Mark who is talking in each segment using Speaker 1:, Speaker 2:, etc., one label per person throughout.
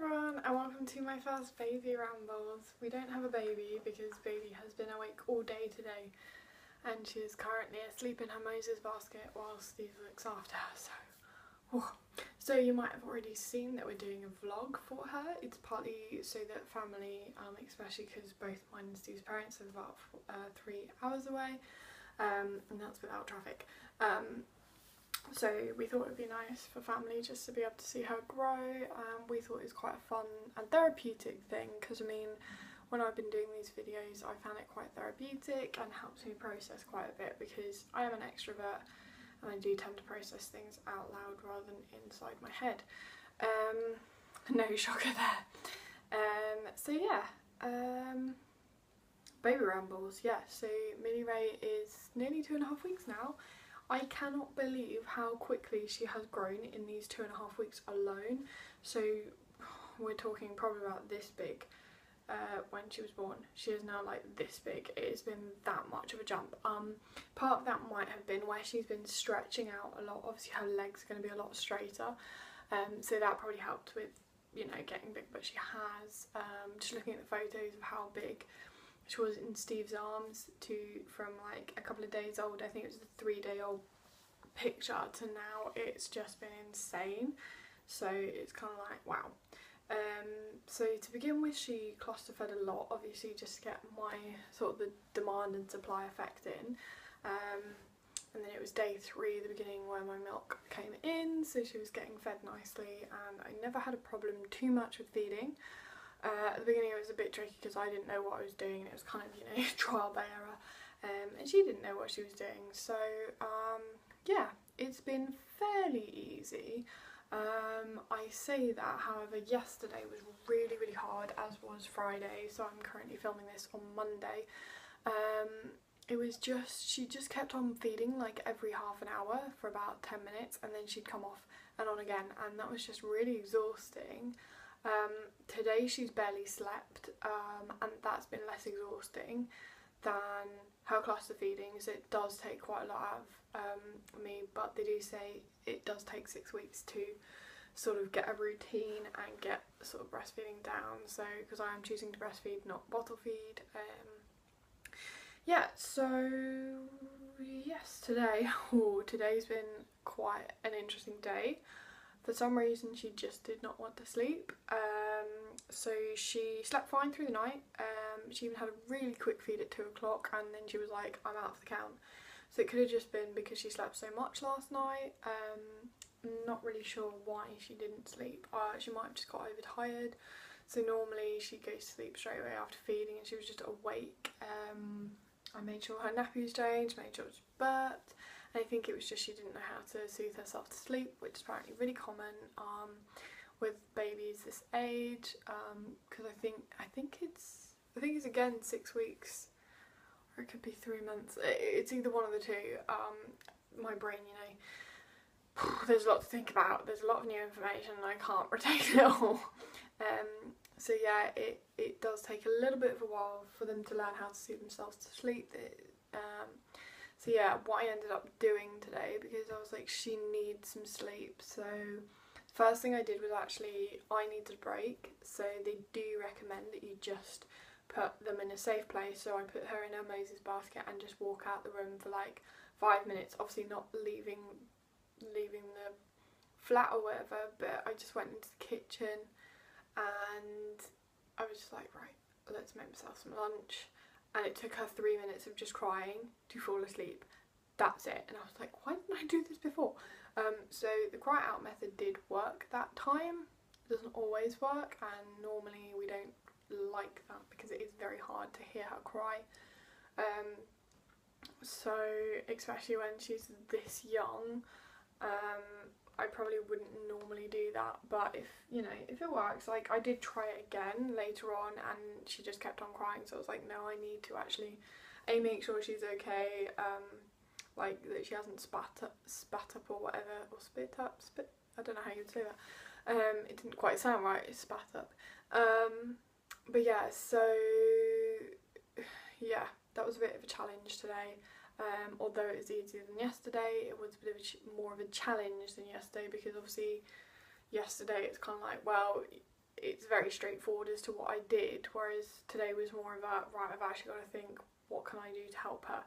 Speaker 1: everyone and welcome to my first baby rambles. We don't have a baby because baby has been awake all day today and she is currently asleep in her Moses basket while Steve looks after her, so you might have already seen that we're doing a vlog for her. It's partly so that family, especially because both mine and Steve's parents are about 3 hours away, and that's without traffic. So we thought it would be nice for family just to be able to see her grow. We thought it was quite a fun and therapeutic thing because I mean when I've been doing these videos I found it quite therapeutic and helps me process quite a bit because I am an extrovert and I do tend to process things out loud rather than inside my head. No shocker there. So yeah, baby rambles, yeah. So Millie Ray is nearly 2.5 weeks now. I cannot believe how quickly she has grown in these 2.5 weeks alone. So we're talking probably about this big when she was born. She is now like this big. It has been that much of a jump. Part of that might have been where she's been stretching out a lot. Obviously her legs are going to be a lot straighter, so that probably helped with, you know, getting big, but she has. Just looking at the photos of how big she was in Steve's arms from like a couple of days old, I think it was the 3-day-old picture, to now it's just been insane. So it's kind of like wow. So to begin with she cluster fed a lot, obviously just to get my sort of the demand and supply effect in. And then it was day 3, the beginning, where my milk came in, so she was getting fed nicely and I never had a problem too much with feeding. At the beginning it was a bit tricky because I didn't know what I was doing and it was kind of, you know, trial by error, and she didn't know what she was doing, so yeah, it's been fairly easy. I say that, however, yesterday was really hard, as was Friday, so I'm currently filming this on Monday. It was just, she just kept on feeding like every half an hour for about 10 minutes and then she'd come off and on again, and that was just really exhausting. Today she's barely slept, and that's been less exhausting than her cluster feeding, so it does take quite a lot out of me, but they do say it does take 6 weeks to sort of get a routine and get sort of breastfeeding down, so because I am choosing to breastfeed, not bottle feed. Yeah, so yes, today's been quite an interesting day. For some reason she just did not want to sleep, so she slept fine through the night. She even had a really quick feed at 2 o'clock and then she was like, I'm out of the count. So it could have just been because she slept so much last night. Not really sure why she didn't sleep. She might have just got overtired. So normally she goes to sleep straight away after feeding and she was just awake. I made sure her nappy was changed, made sure it was burped. I think it was just she didn't know how to soothe herself to sleep, which is apparently really common with babies this age. Because I think it's again 6 weeks, or it could be 3 months. It's either one of the two. My brain, you know, there's a lot to think about. There's a lot of new information and I can't retain it all. So yeah, it does take a little bit of a while for them to learn how to soothe themselves to sleep. So yeah, what I ended up doing today, because I was like, she needs some sleep, so first thing I did was actually, I needed a break, so they do recommend that you just put them in a safe place. So I put her in her Moses basket and just walk out the room for like 5 minutes, obviously not leaving the flat or whatever, but I just went into the kitchen and I was just like, right, let's make myself some lunch. And it took her 3 minutes of just crying to fall asleep. That's it. And I was like, why didn't I do this before? So the cry out method did work that time. It doesn't always work, and normally we don't like that because it is very hard to hear her cry. So especially when she's this young, I probably wouldn't normally do that, but if, you know, if it works, like I did try it again later on and she just kept on crying, so I was like, no, I need to actually make sure she's okay, like that she hasn't spat up or whatever, or spit, I don't know how you'd say that. It didn't quite sound right, it spat up. But yeah, so yeah, that was a bit of a challenge today. Although it was easier than yesterday, it was a bit of more of a challenge than yesterday, because obviously yesterday it's kind of like, well, it's very straightforward as to what I did, whereas today was more of a, right, I've actually got to think, what can I do to help her?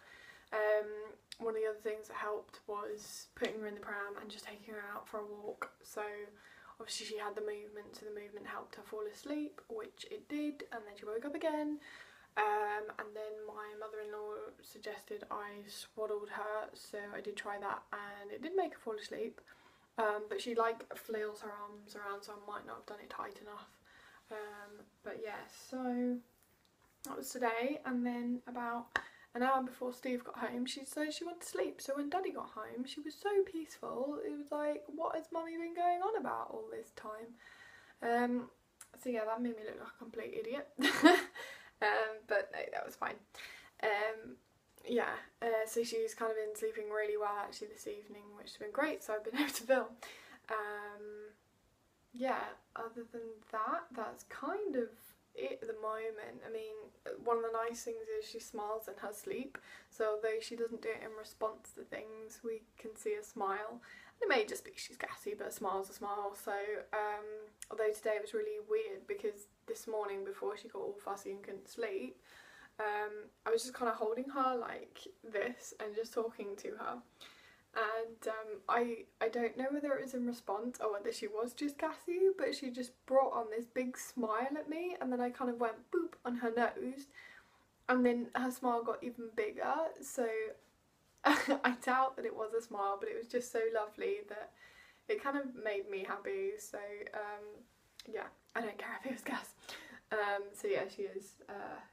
Speaker 1: One of the other things that helped was putting her in the pram and just taking her out for a walk. So obviously she had the movement, so the movement helped her fall asleep, which it did, and then she woke up again. And then my mother-in-law suggested I swaddled her, so I did try that, and it did make her fall asleep. But she like flails her arms around, so I might not have done it tight enough. But yeah, so that was today, and then about an hour before Steve got home, she said she went to sleep. So when Daddy got home, she was so peaceful. It was like, what has Mummy been going on about all this time? So yeah, that made me look like a complete idiot. But no, that was fine. Yeah, so she's kind of been sleeping really well actually this evening, which has been great, so I've been able to film. Yeah, other than that, that's kind of it at the moment. I mean, one of the nice things is she smiles in her sleep, so although she doesn't do it in response to things, we can see a smile. It may just be she's gassy, but a smile's a smile. So although today it was really weird because this morning before she got all fussy and couldn't sleep, I was just kind of holding her like this and just talking to her, and I don't know whether it was in response or whether she was just gassy, but she just brought on this big smile at me, and then I kind of went boop on her nose, and then her smile got even bigger. So I doubt that it was a smile, but it was just so lovely that it kind of made me happy. So yeah, I don't care if it was gas. So yeah, she is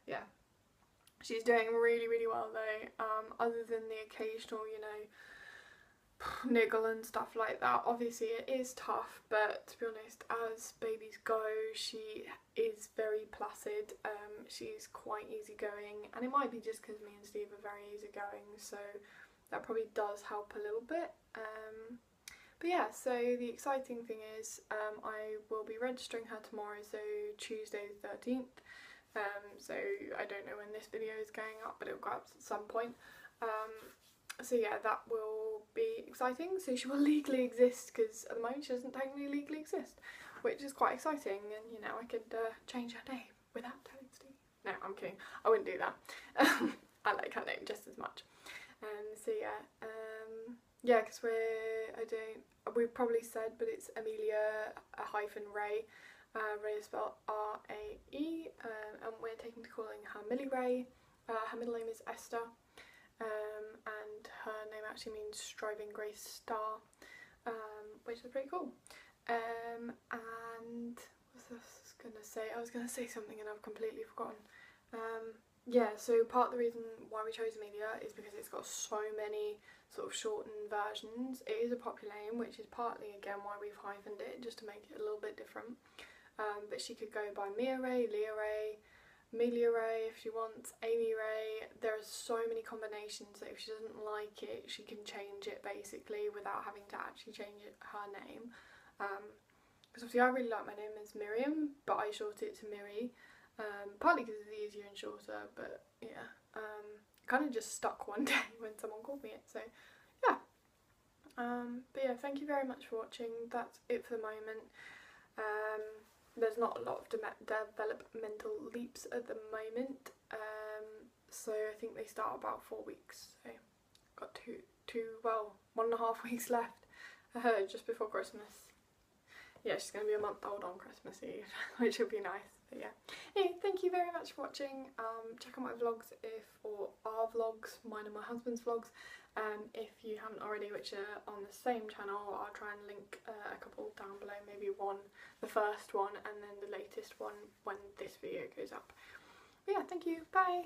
Speaker 1: yeah. She's doing really, really well though, other than the occasional, you know, niggle and stuff like that. Obviously it is tough, but to be honest, as babies go, she is very placid. She's quite easygoing, and it might be just because me and Steve are very easygoing, so that probably does help a little bit. But yeah, so the exciting thing is I will be registering her tomorrow, so Tuesday the 13th. So I don't know when this video is going up, but it'll go up at some point. So yeah, that will be exciting. So she will legally exist, because at the moment she doesn't technically legally exist, which is quite exciting. And you know, I could change her name without telling Steve. No, I'm kidding. I wouldn't do that. I like her name just as much. So yeah, yeah, because we've probably said, but it's Amelia -Ray. Ray is spelled R-A-E, and we're taking to calling her Millie Ray. Her middle name is Esther, and her name actually means Striving Grace Star, which is pretty cool. And what was I going to say? I was going to say something and I've completely forgotten. Yeah, so part of the reason why we chose Amelia is because it's got so many sort of shortened versions. It is a popular name, which is partly again why we've hyphened it, just to make it a little bit different. But she could go by Mia Ray, Leah Ray, Amelia Ray if she wants, Amy Ray. There are so many combinations that if she doesn't like it, she can change it basically without having to actually change her name. Because obviously I really like my name as Miriam, but I short it to Miri. Partly because it's easier and shorter, but yeah, kind of just stuck one day when someone called me it, so yeah. But yeah, thank you very much for watching. That's it for the moment. There's not a lot of developmental leaps at the moment, so I think they start about 4 weeks, so got 1.5 weeks left, just before Christmas. Yeah, she's going to be a month old on Christmas Eve, which will be nice. But yeah, anyway, thank you very much for watching. Check out my vlogs or our vlogs, mine and my husband's vlogs, if you haven't already, which are on the same channel. I'll try and link a couple down below, maybe the first one and then the latest one when this video goes up. But yeah, thank you, bye!